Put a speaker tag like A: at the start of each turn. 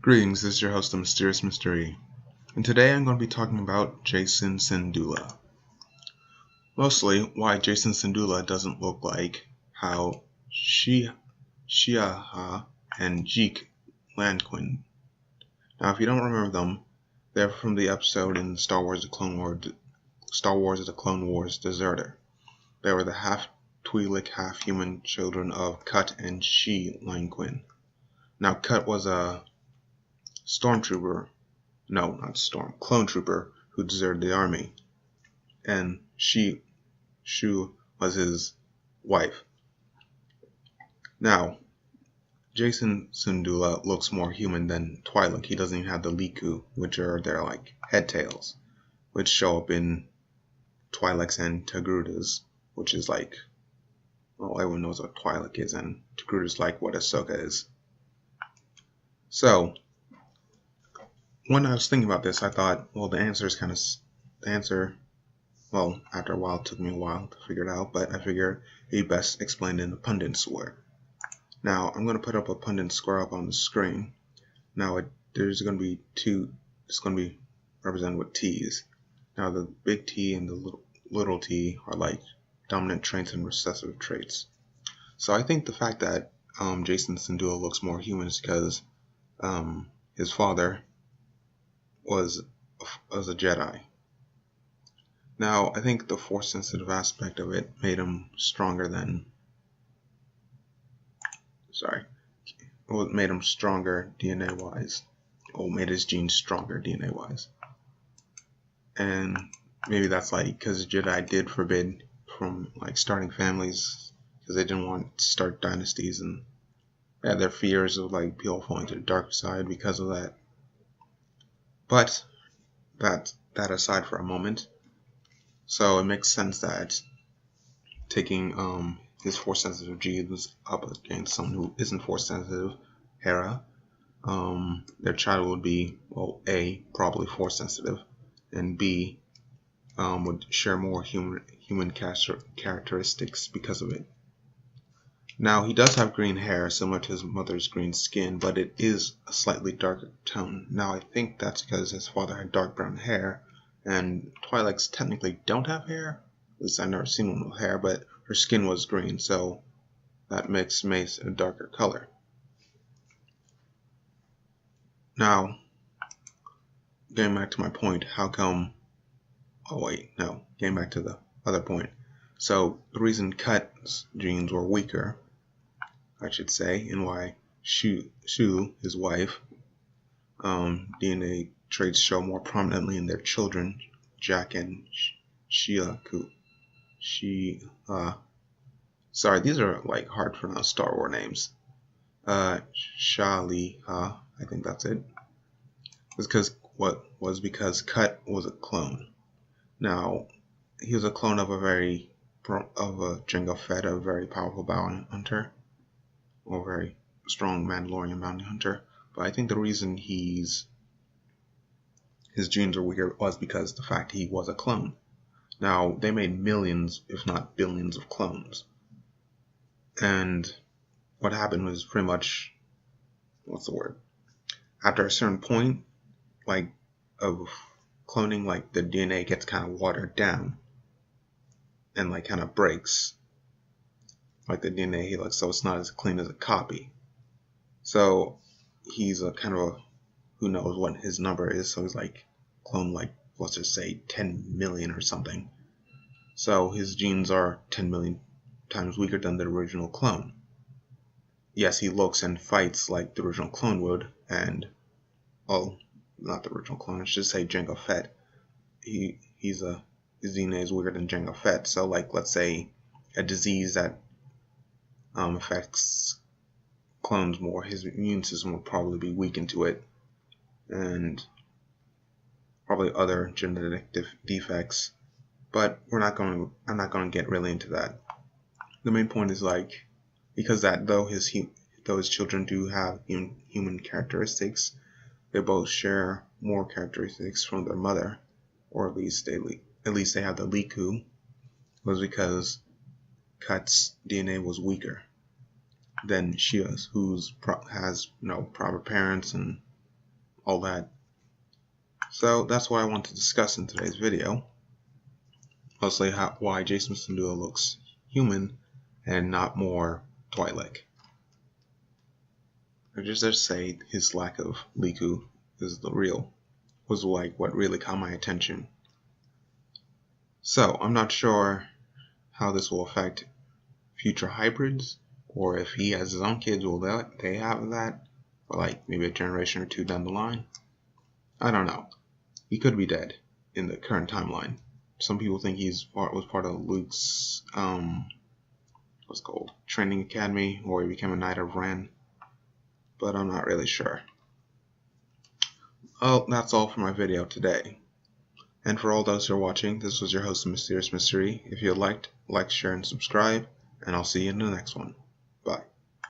A: Greetings, this is your host, the Mysterious Mystery, and today I'm going to be talking about Jacen syndulla. Mostly, why Jacen syndulla doesn't look like how Shiha and Jeek Lanquin. Now, if you don't remember them, they're from the episode in Star Wars: The Clone Wars Deserter. They were the half-Twi'lek, half-human children of Cut and Shi Lanquin. Now, Cut was a clone trooper who deserted the army, and Shu was his wife. Now, Jacen syndulla looks more human than Twi'lek. He doesn't even have the Liku, which are their head tails, which show up in Twi'lek's and Togruta's, which is everyone knows what Twi'lek is, and Togruta's like what Ahsoka is. So, when I was thinking about this, I thought, after a while, it took me a while to figure it out, but I figured it'd be best explained in a pundit square. Now, I'm going to put up a pundit square up on the screen. Now, there's going to be it's going to be represented with T's. Now, the big T and the little t are like dominant traits and recessive traits. So I think the fact that Jacen syndulla looks more human is because his father was a Jedi. Now, I think the Force-sensitive aspect of it made him stronger DNA-wise. Or made his genes stronger DNA-wise. And maybe that's because Jedi did forbid from starting families because they didn't want to start dynasties, and they had their fears of people falling to the dark side because of that. But that aside for a moment, so it makes sense that taking his Force-sensitive genes up against someone who isn't Force-sensitive, Hera, their child would be, A, probably Force-sensitive, and B, would share more human characteristics because of it. Now, he does have green hair, similar to his mother's green skin, but it is a slightly darker tone. Now, I think that's because his father had dark brown hair, and Twi'leks technically don't have hair. At least I've never seen one with hair, but her skin was green, so that makes a darker color. Now, getting back to my point, getting back to the other point. So, the reason Cut's genes were weaker, I should say, and why Shu, his wife, DNA traits show more prominently in their children, Jacen, sorry, these are hard to pronounce Star Wars names. Shaliha, I think that's it. Because Cut was a clone. Now, he was a clone of a Jango Fett, a very powerful bounty hunter, or very strong Mandalorian bounty hunter. But I think the reason his genes are weaker was because the fact he was a clone. Now, they made millions, if not billions, of clones. And what happened was pretty much, after a certain point, of cloning, the DNA gets kind of watered down and kind of breaks. The DNA, so it's not as clean as a copy. So he's a kind of who knows what his number is, so he's clone let's just say 10 million or something. So his genes are 10 million times weaker than the original clone. Yes, he looks and fights like the original clone would, and not the original clone, I should say Jango Fett. His DNA is weaker than Jango Fett. So let's say a disease that affects clones more, his immune system will probably be weakened to it, and probably other genetic defects. But I'm not going to get really into that. The main point is because though his children do have human characteristics, they both share more characteristics from their mother, or at least they have the Liku, was because Cut's DNA was weaker than Shia's, who has proper parents and all that. So that's what I want to discuss in today's video. Mostly why Jacen Syndulla looks human and not more Twilight. Or just to say his lack of Liku was like what really caught my attention. So I'm not sure how this will affect future hybrids, or if he has his own kids, will they have that, or like maybe a generation or two down the line. I don't know. He could be dead in the current timeline. Some people think was part of Luke's what's called training academy, or he became a Knight of Ren, but I'm not really sure. Oh, that's all for my video today. And for all those who are watching, this was your host, Mysterious Mystery. If you liked, like, share, and subscribe, and I'll see you in the next one. Bye.